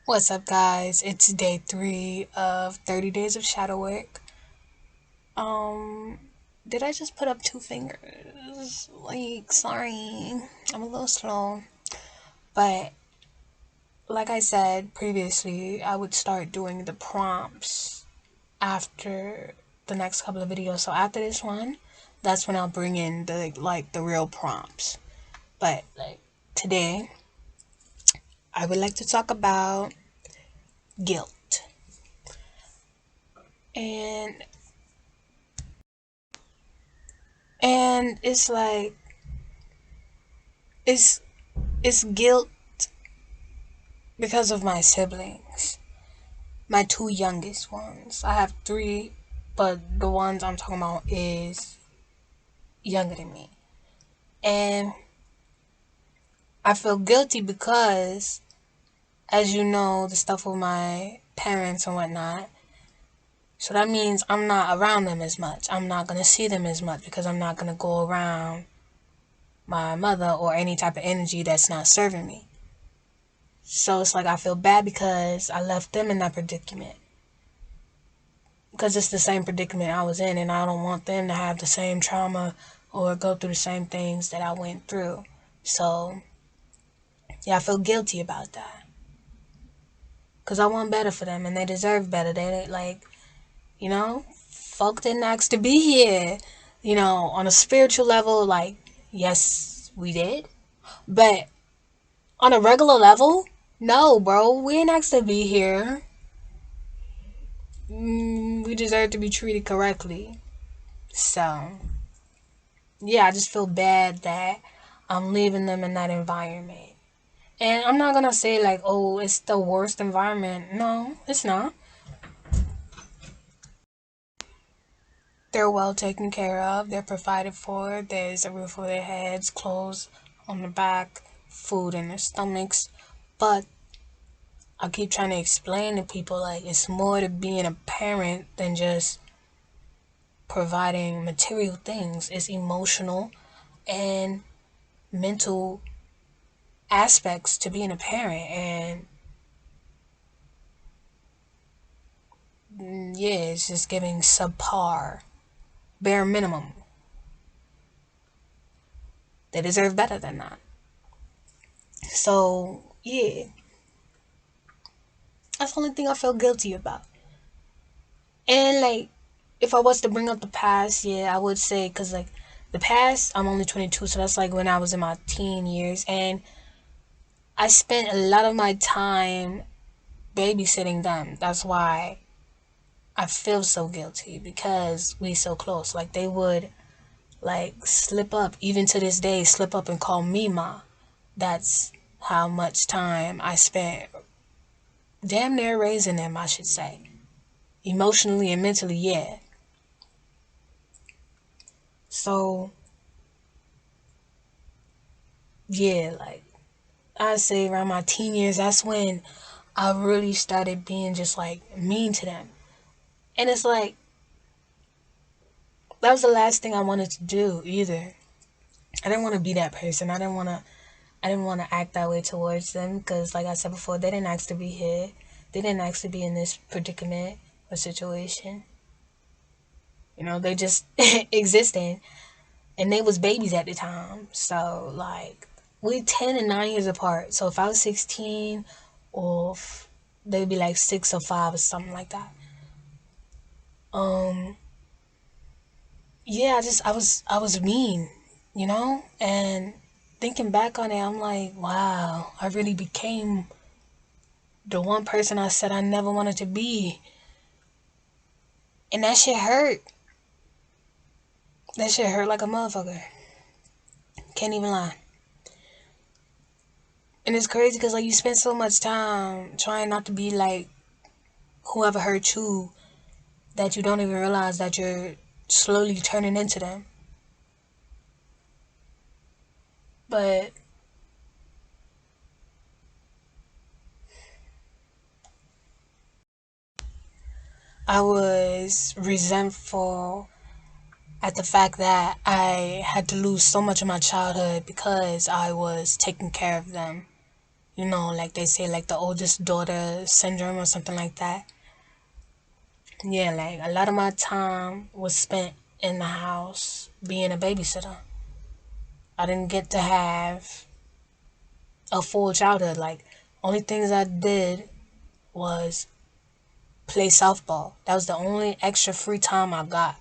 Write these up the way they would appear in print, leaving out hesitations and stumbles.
What's up, guys? It's day 3 of 30 days of shadow work. Um, did I just put up 2 fingers? Sorry, I'm a little slow. But, like I said previously, I would start doing the prompts after the next couple of videos. So, after this one, that's when I'll bring in the real prompts. But, today, I would like to talk about guilt. And it's it's it's guilt because of my siblings, my two youngest ones. I have three, but the ones I'm talking about is younger than me. And I feel guilty because, as you know, the stuff with my parents and whatnot. So that means I'm not around them as much. I'm not going to see them as much because I'm not going to go around my mother or any type of energy that's not serving me. So it's like I feel bad because I left them in that predicament. Because it's the same predicament I was in, and I don't want them to have the same trauma or go through the same things that I went through. So, yeah, I feel guilty about that. Because I want better for them, and they deserve better. Folk didn't ask to be here. On a spiritual level, yes, we did. But on a regular level, no, bro, we didn't ask to be here. We deserve to be treated correctly. So, yeah, I just feel bad that I'm leaving them in that environment. And I'm not gonna say oh, it's the worst environment. No, it's not. They're well taken care of, they're provided for, there's a roof over their heads, clothes on the back, food in their stomachs. But I keep trying to explain to people it's more to being a parent than just providing material things. It's emotional and mental aspects to being a parent. And yeah, it's just giving subpar, bare minimum. They deserve better than that. So, yeah, that's the only thing I feel guilty about. And, if I was to bring up the past, yeah, I would say, because, the past, I'm only 22, so that's, when I was in my teen years. And I spent a lot of my time babysitting them. That's why I feel so guilty, because we so close. They would, slip up, even to this day, slip up and call me Ma. That's how much time I spent damn near raising them, I should say. Emotionally and mentally, yeah. So, yeah, I say around my teen years, that's when I really started being just mean to them. And it's that was the last thing I wanted to do either. I didn't want to be that person. I didn't want to act that way towards them because, like I said before, they didn't ask to be here. They didn't ask to be in this predicament or situation. They just existed, and they was babies at the time. So, we 10 and 9 years apart. So if I was 16, or they'd be 6 or 5 or something like that. Yeah, I was mean, and thinking back on it, I'm like, wow, I really became the one person I said I never wanted to be. And that shit hurt. That shit hurt like a motherfucker. Can't even lie. And it's crazy because you spend so much time trying not to be like whoever hurt you that you don't even realize that you're slowly turning into them. But I was resentful at the fact that I had to lose so much of my childhood because I was taking care of them. You know, like they say, like the oldest daughter syndrome or something like that. Yeah, like a lot of my time was spent in the house being a babysitter. I didn't get to have a full childhood. Like, only things I did was play softball. That was the only extra free time I got.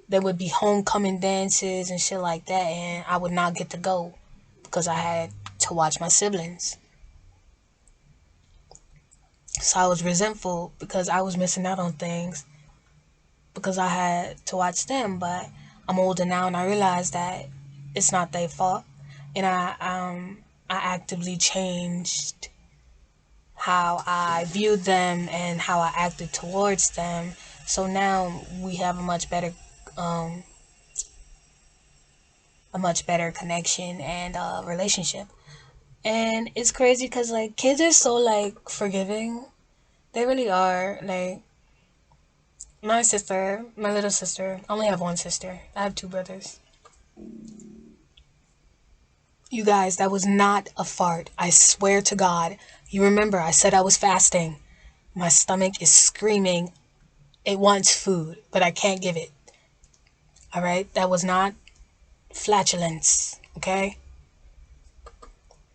There would be homecoming dances and shit like that, and I would not get to go because I had to watch my siblings. So I was resentful because I was missing out on things because I had to watch them. But I'm older now, and I realize that it's not their fault, and I actively changed how I viewed them and how I acted towards them. So now we have um, a much better connection and relationship. And it's crazy because like kids are so like forgiving. They really are. Like my little sister. I only have one sister. I have two brothers. You guys, that was not a fart. I swear to God. You remember I said I was fasting. My stomach is screaming. It wants food, but I can't give it. All right? That was not flatulence. Okay?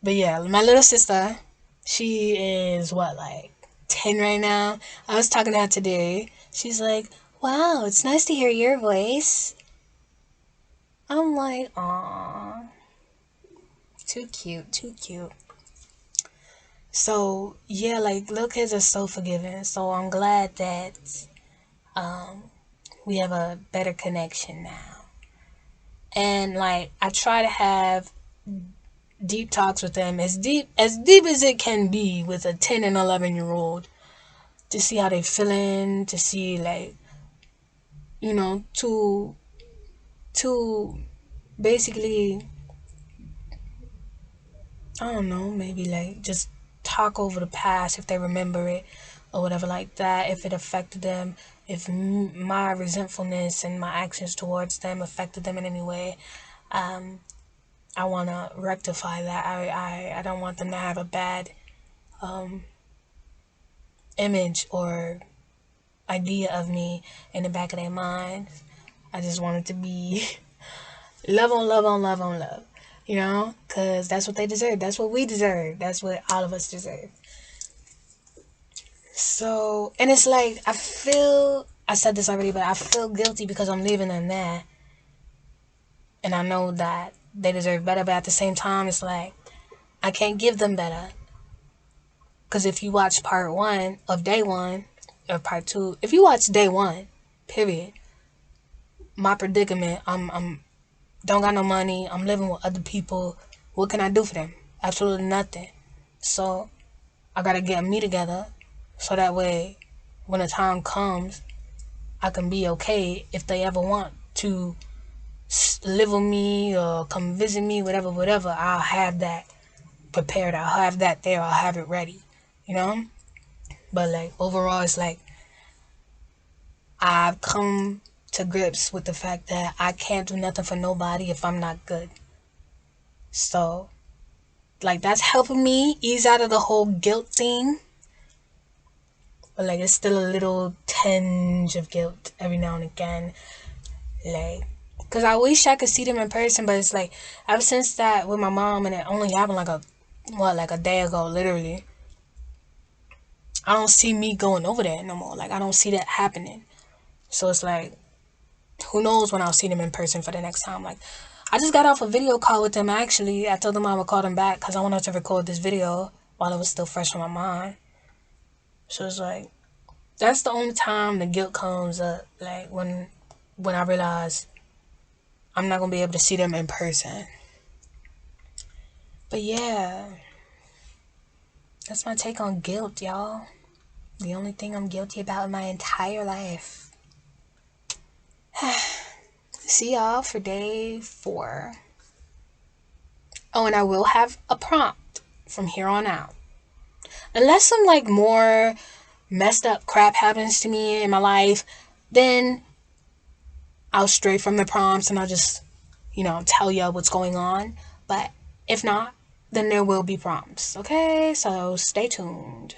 But yeah, my little sister, she is what, like 10 right now? I was talking to her today. She's like, wow, it's nice to hear your voice. I'm like, aw, too cute, too cute. So yeah, like little kids are so forgiving. So I'm glad that we have a better connection now. And like I try to have deep talks with them, as deep as it can be with a 10 and 11-year old, to see how they feeling, to see like, you know, to basically, I don't know, maybe like just talk over the past if they remember it or whatever like that, if it affected them, if my resentfulness and my actions towards them affected them in any way. um I want to rectify that. I don't want them to have a bad image or idea of me in the back of their mind. I just want it to be love on love on love on love, you know, because that's what they deserve. That's what we deserve. That's what all of us deserve. So, and it's like, I said this already, but I feel guilty because I'm leaving them there. And I know that they deserve better, but at the same time, it's like, I can't give them better. Because if you watch part one of day one, or part two, if you watch day one, period, my predicament, I'm don't got no money, I'm living with other people. What can I do for them? Absolutely nothing. So I gotta get me together so that way when the time comes, I can be okay if they ever want to live with me or come visit me, whatever. I'll have that prepared. I'll have that there. I'll have it ready, you know? But like overall, it's like I've come to grips with the fact that I can't do nothing for nobody if I'm not good. So, like, that's helping me ease out of the whole guilt thing. But, like, it's still a little tinge of guilt every now and again. Like, because I wish I could see them in person, but it's like, ever since that with my mom, and it only happened like a day ago, literally. I don't see me going over there no more. Like, I don't see that happening. So it's like, who knows when I'll see them in person for the next time. Like, I just got off a video call with them, actually. I told them I would call them back because I wanted to record this video while it was still fresh on my mind. So it's like, that's the only time the guilt comes up. Like, when I realize I'm not going to be able to see them in person. But yeah, that's my take on guilt, y'all. The only thing I'm guilty about in my entire life. See y'all for day 4. Oh, and I will have a prompt from here on out. Unless some like more messed up crap happens to me in my life, then I'll stray from the prompts and I'll just, tell y'all what's going on. But if not, then there will be prompts. Okay, so stay tuned.